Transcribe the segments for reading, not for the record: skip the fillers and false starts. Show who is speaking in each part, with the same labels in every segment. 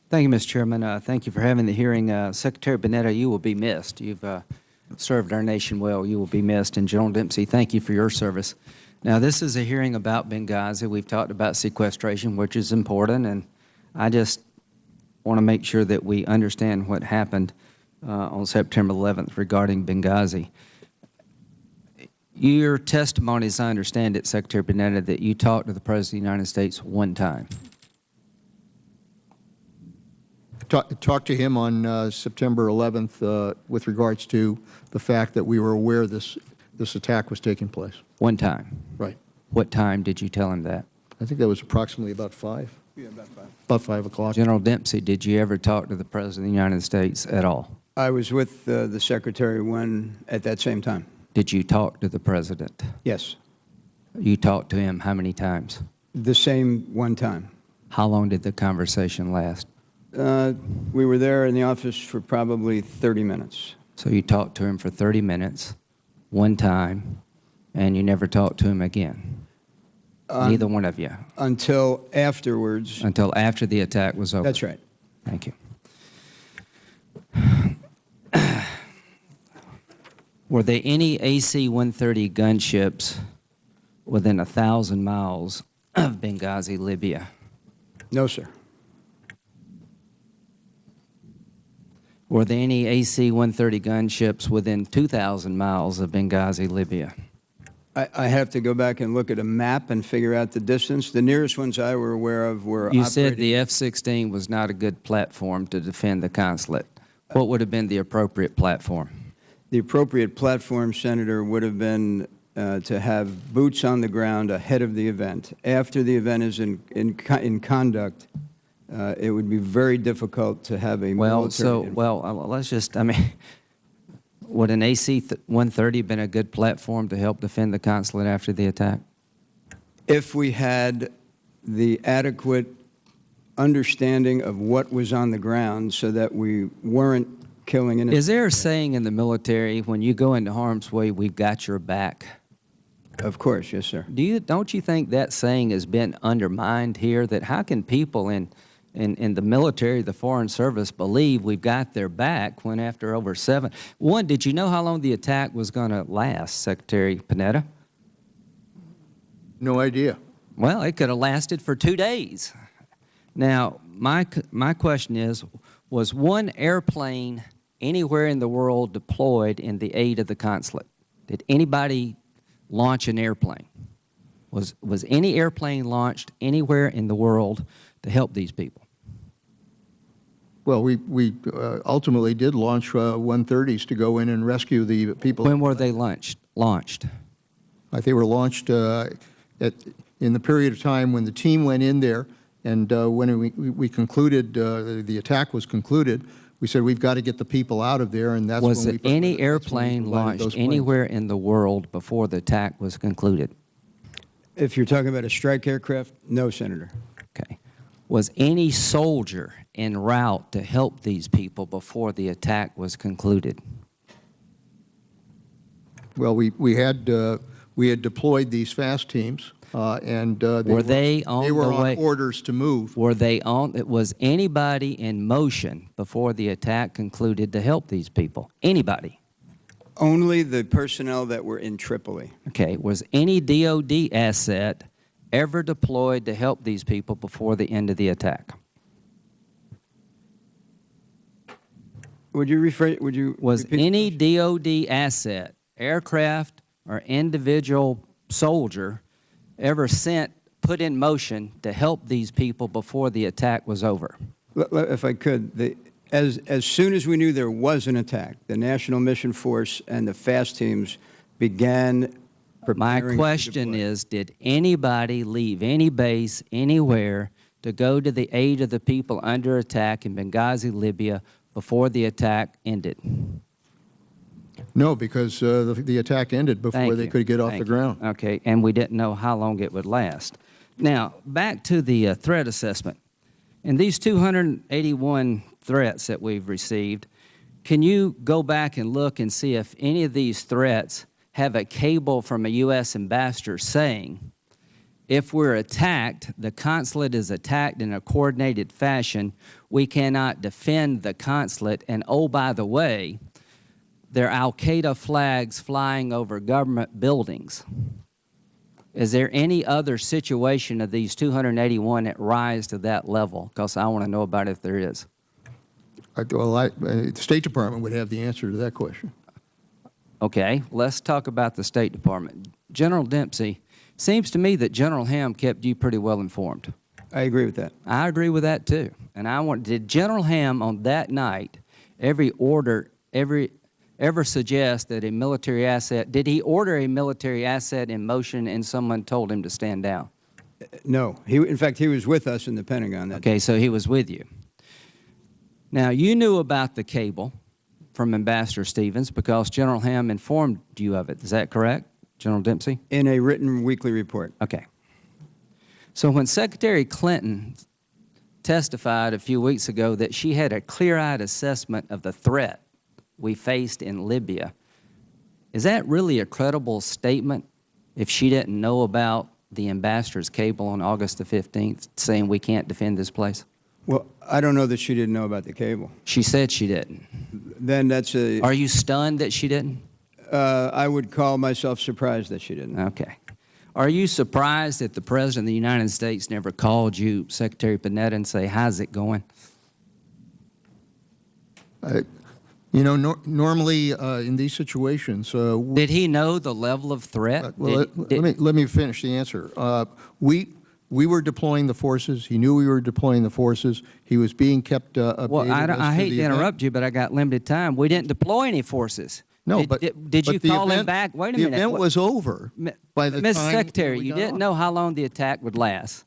Speaker 1: Thank you, Mr. Chairman. Thank you for having the hearing. Secretary Panetta, you will be missed. You've served our nation well. You will be missed. And General Dempsey, thank you for your service. Now, this is a hearing about Benghazi. We've talked about sequestration, which is important, and I just want to make sure that we understand what happened on September 11th regarding Benghazi. Your testimony, as I understand it, Secretary Panetta, that you talked to the President of the United States one time.
Speaker 2: Talked to him on September 11th with regards to the fact that we were aware this attack was taking place.
Speaker 1: One time?
Speaker 2: Right.
Speaker 1: What time did you tell him that?
Speaker 2: I think that was approximately about 5.
Speaker 3: Yeah, about 5.
Speaker 2: About 5 o'clock.
Speaker 1: General Dempsey, did you ever talk to the President of the United States at all?
Speaker 3: I was with the Secretary at that same time.
Speaker 1: Did you talk to the President?
Speaker 3: Yes.
Speaker 1: You talked to him how many times?
Speaker 3: The same one time.
Speaker 1: How long did the conversation last?
Speaker 3: We were there in the office for probably 30 minutes.
Speaker 1: So you talked to him for 30 minutes, one time, and you never talked to him again? Neither one of you?
Speaker 3: Until afterwards.
Speaker 1: Until after the attack was over?
Speaker 3: That's right.
Speaker 1: Thank you. Were there any AC-130 gunships within 1,000 miles of Benghazi, Libya?
Speaker 3: No, sir.
Speaker 1: Were there any AC-130 gunships within 2,000 miles of Benghazi, Libya?
Speaker 3: I have to go back and look at a map and figure out the distance. The nearest ones I were aware of were
Speaker 1: You said the F-16 was not a good platform to defend the consulate. What would have been the appropriate platform? The
Speaker 3: appropriate platform, Senator, would have been to have boots on the ground ahead of the event. After the event is in conduct, it would be very difficult to have a military...
Speaker 1: let's just, would an AC-130 been a good platform to help defend the consulate after the attack?
Speaker 3: If we had the adequate understanding of what was on the ground so that we weren't killing innocent...
Speaker 1: Is there a saying in the military, when you go into harm's way, we've got your back?
Speaker 3: Of course, yes, sir.
Speaker 1: Don't you think that saying has been undermined here, that how can people in the military, the Foreign Service, believe we've got their back when after over 7... One, did you know how long the attack was going to last, Secretary Panetta?
Speaker 2: No idea.
Speaker 1: Well, it could have lasted for 2 days. Now, my question is, was one airplane anywhere in the world deployed in the aid of the consulate? Did anybody launch an airplane? Was any airplane launched anywhere in the world to help these people?
Speaker 2: Well, we ultimately did launch 130s to go in and rescue the people.
Speaker 1: When were they launched?
Speaker 2: They were launched in the period of time when the team went in there, and when we concluded, the attack was concluded, we said we've got to get the people out of there, and that's when we...
Speaker 1: Was any airplane launched anywhere in the world before the attack was concluded?
Speaker 3: If you're talking about a strike aircraft, no, Senator.
Speaker 1: Okay. Was any soldier en route to help these people before the attack was concluded?
Speaker 2: Well, we had deployed these fast teams, and they were on orders to move.
Speaker 1: Was anybody in motion before the attack concluded to help these people? Anybody?
Speaker 3: Only the personnel that were in Tripoli.
Speaker 1: Okay. Was any DOD asset ever deployed to help these people before the end of the attack?
Speaker 3: Would you rephrase?
Speaker 1: Was any DOD asset, aircraft or individual soldier, ever put in motion to help these people before the attack was over?
Speaker 3: If I could, as soon as we knew there was an attack, the National Mission Force and the fast teams began preparing.
Speaker 1: My question is, did anybody leave any base anywhere to go to the aid of the people under attack in Benghazi, Libya, before the attack ended?
Speaker 2: No, because the attack ended before they could get off the ground.
Speaker 1: Okay, and we didn't know how long it would last. Now, back to the threat assessment. In these 281 threats that we've received, can you go back and look and see if any of these threats have a cable from a U.S. ambassador saying, if we're attacked, the consulate is attacked in a coordinated fashion, we cannot defend the consulate. And oh, by the way, there are al-Qaeda flags flying over government buildings. Is there any other situation of these 281 that rise to that level? Because I want to know about it if there is.
Speaker 2: The State Department would have the answer to that question.
Speaker 1: Okay, let's talk about the State Department. General Dempsey, seems to me that General Ham kept you pretty well informed.
Speaker 3: I agree with that.
Speaker 1: I agree with that too. And did General Ham on that night ever suggest that a military asset, did he order a military asset in motion and someone told him to stand down?
Speaker 3: No. In fact, he was with us in the Pentagon that day.
Speaker 1: Okay, so he was with you. Now, you knew about the cable from Ambassador Stevens because General Ham informed you of it. Is that correct, General Dempsey?
Speaker 3: In a written weekly report.
Speaker 1: Okay. So when Secretary Clinton testified a few weeks ago that she had a clear-eyed assessment of the threat we faced in Libya, is that really a credible statement if she didn't know about the ambassador's cable on August the 15th saying we can't defend this place?
Speaker 3: Well, I don't know that she didn't know about the cable.
Speaker 1: She said she didn't.
Speaker 3: Then that's a...
Speaker 1: Are you stunned that she didn't?
Speaker 3: I would call myself surprised that she didn't.
Speaker 1: Okay. Are you surprised that the President of the United States never called you, Secretary Panetta, and say, how's it going?
Speaker 2: You know, normally in these situations...
Speaker 1: did he know the level of threat?
Speaker 2: Let me finish the answer. We were deploying the forces. He knew we were deploying the forces. He was being kept updated.
Speaker 1: Well, I hate to interrupt you, but I got limited time. We didn't deploy any forces.
Speaker 2: No,
Speaker 1: did you call him back? Wait a minute.
Speaker 2: The event was over by the time...
Speaker 1: Mr. Secretary, you didn't know how long the attack would last.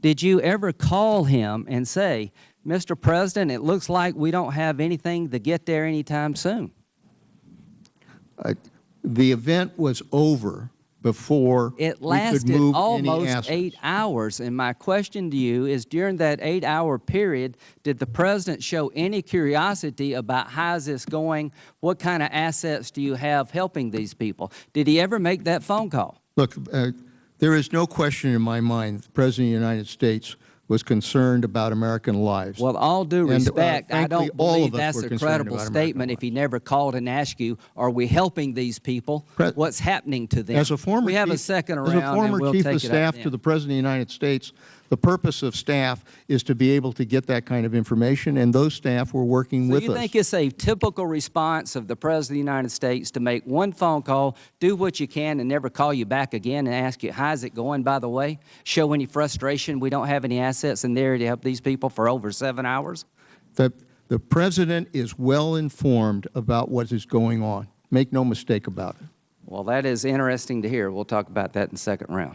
Speaker 1: Did you ever call him and say, Mr. President, it looks like we don't have anything to get there anytime soon?
Speaker 2: The event was over before
Speaker 1: it
Speaker 2: we could
Speaker 1: lasted
Speaker 2: move any
Speaker 1: almost
Speaker 2: assets.
Speaker 1: 8 hours. And my question to you is, during that 8-hour period, did the President show any curiosity about how's this going? What kind of assets do you have helping these people? Did he ever make that phone call?
Speaker 2: Look, there is no question in my mind that the President of the United States was concerned about American lives.
Speaker 1: Well, all due respect, I don't believe that's a credible statement if he never called and asked you, are we helping these people? What's happening to them?
Speaker 2: As a former
Speaker 1: we have a second around,
Speaker 2: as a former
Speaker 1: and we'll
Speaker 2: chief
Speaker 1: take
Speaker 2: of
Speaker 1: it
Speaker 2: staff
Speaker 1: up
Speaker 2: to the President of the United States, the purpose of staff is to be able to get that kind of information, and those staff were working with us.
Speaker 1: So you think it's a typical response of the President of the United States to make one phone call, do what you can, and never call you back again and ask you, how's it going, by the way? Show any frustration? We don't have any assets in there to help these people for over 7 hours?
Speaker 2: The President is well informed about what is going on. Make no mistake about it.
Speaker 1: Well, that is interesting to hear. We'll talk about that in the second round.